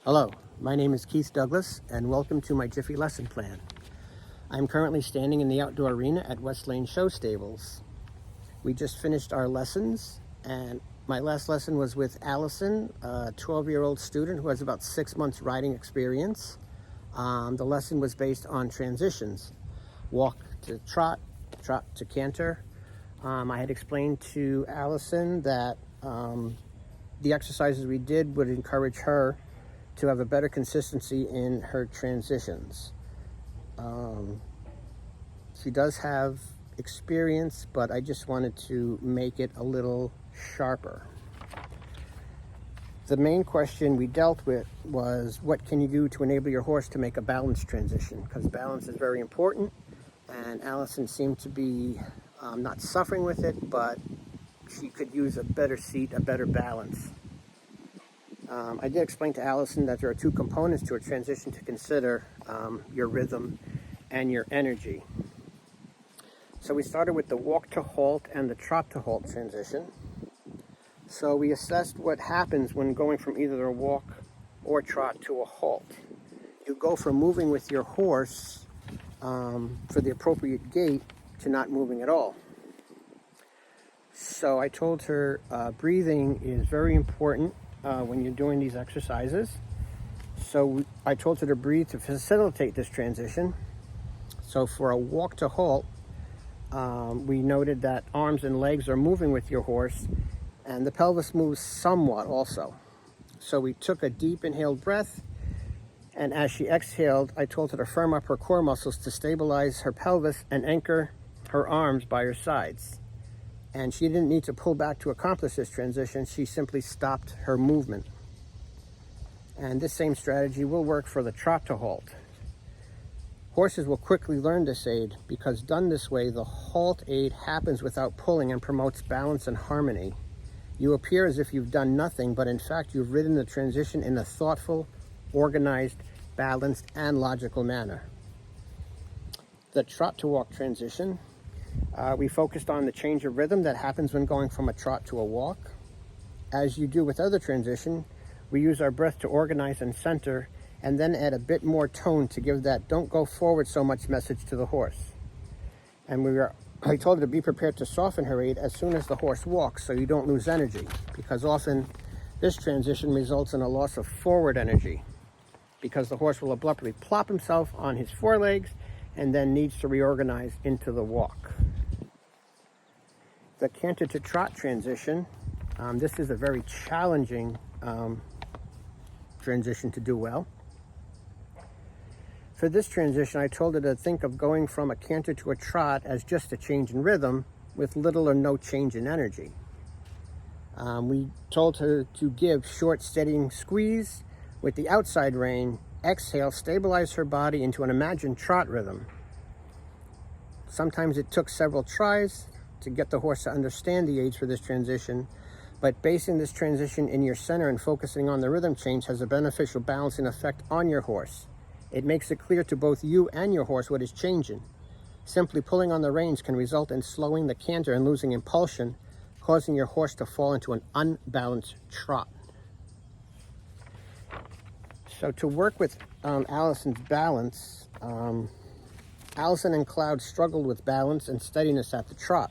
Hello, my name is Keith Douglas and welcome to my Jiffy lesson plan. I'm currently standing in the outdoor arena at West Lane Show Stables. We just finished our lessons and my last lesson was with Allison, a 12-year-old student who has about 6 months riding experience. The lesson was based on transitions, walk to trot, trot to canter. I had explained to Allison that the exercises we did would encourage her to have a better consistency in her transitions. She does have experience, but I just wanted to make it a little sharper. The main question we dealt with was, what can you do to enable your horse to make a balanced transition? Because balance is very important, and Allison seemed to be not suffering with it, but she could use a better seat, a better balance. I did explain to Allison that there are two components to a transition to consider, your rhythm and your energy. So we started with the walk to halt and the trot to halt transition. So we assessed what happens when going from either a walk or trot to a halt. You go from moving with your horse for the appropriate gait to not moving at all. So I told her breathing is very important when you're doing these exercises. So I told her to breathe to facilitate this transition. So for a walk to halt, we noted that arms and legs are moving with your horse and the pelvis moves somewhat also. So we took a deep inhaled breath, and as she exhaled, I told her to firm up her core muscles to stabilize her pelvis and anchor her arms by her sides. And she didn't need to pull back to accomplish this transition. She simply stopped her movement. And this same strategy will work for the trot to halt. Horses will quickly learn this aid because done this way, the halt aid happens without pulling and promotes balance and harmony. You appear as if you've done nothing, but in fact, you've ridden the transition in a thoughtful, organized, balanced, and logical manner. The trot to walk transition, we focused on the change of rhythm that happens when going from a trot to a walk. As you do with other transition, we use our breath to organize and center, and then add a bit more tone to give that don't go forward so much message to the horse. And I told her to be prepared to soften her aid as soon as the horse walks so you don't lose energy, because often this transition results in a loss of forward energy because the horse will abruptly plop himself on his forelegs and then needs to reorganize into the walk. The canter to trot transition, this is a very challenging transition to do well. For this transition, I told her to think of going from a canter to a trot as just a change in rhythm with little or no change in energy. We told her to give short, steadying squeeze with the outside rein, exhale, stabilize her body into an imagined trot rhythm. Sometimes it took several tries to get the horse to understand the aids for this transition, but basing this transition in your center and focusing on the rhythm change has a beneficial balancing effect on your horse. It makes it clear to both you and your horse what is changing. Simply pulling on the reins can result in slowing the canter and losing impulsion, causing your horse to fall into an unbalanced trot. So to work with Allison's balance, Allison and Cloud struggled with balance and steadiness at the trot.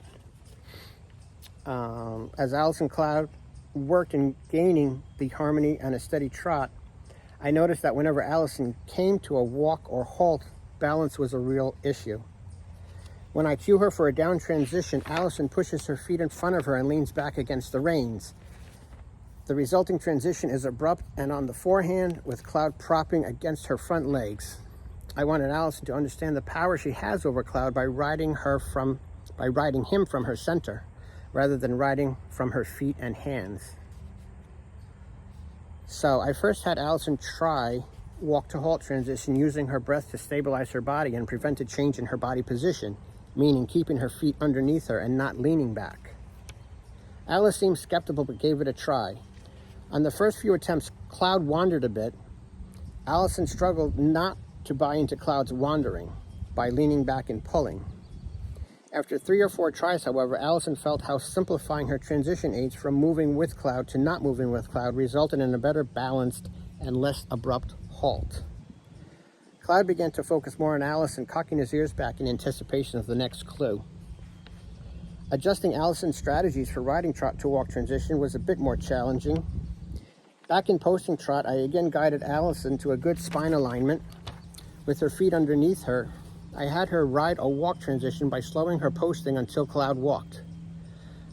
As Allison and Cloud worked in gaining the harmony and a steady trot, I noticed that whenever Allison came to a walk or halt, balance was a real issue. When I cue her for a down transition, Allison pushes her feet in front of her and leans back against the reins. The resulting transition is abrupt and on the forehand, with Cloud propping against her front legs. I wanted Allison to understand the power she has over Cloud by riding him from her center, rather than riding from her feet and hands. So I first had Allison try walk to halt transition using her breath to stabilize her body and prevent a change in her body position, meaning keeping her feet underneath her and not leaning back. Alice seemed skeptical but gave it a try. On the first few attempts, Cloud wandered a bit. Allison struggled not to buy into Cloud's wandering by leaning back and pulling. After 3 or 4 tries, however, Allison felt how simplifying her transition aids from moving with Cloud to not moving with Cloud resulted in a better balanced and less abrupt halt. Cloud began to focus more on Allison, cocking his ears back in anticipation of the next clue. Adjusting Allison's strategies for riding trot to walk transition was a bit more challenging. Back in posting trot, I again guided Allison to a good spine alignment with her feet underneath her. I had her ride a walk transition by slowing her posting until Cloud walked.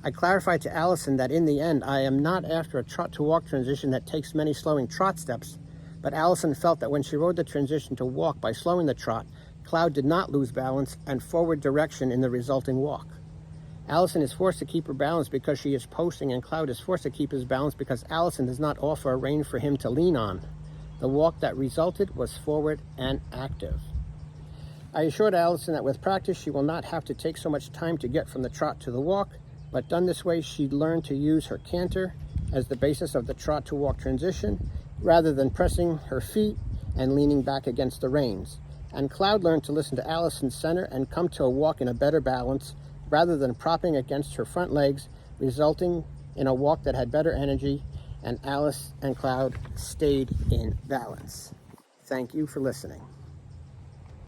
I clarified to Allison that in the end, I am not after a trot to walk transition that takes many slowing trot steps, but Allison felt that when she rode the transition to walk by slowing the trot, Cloud did not lose balance and forward direction in the resulting walk. Allison is forced to keep her balance because she is posting, and Cloud is forced to keep his balance because Allison does not offer a rein for him to lean on. The walk that resulted was forward and active. I assured Allison that with practice she will not have to take so much time to get from the trot to the walk, but done this way she'd learn to use her canter as the basis of the trot to walk transition rather than pressing her feet and leaning back against the reins. And Cloud learned to listen to Allison's center and come to a walk in a better balance rather than propping against her front legs, resulting in a walk that had better energy, and Alice and Cloud stayed in balance. Thank you for listening.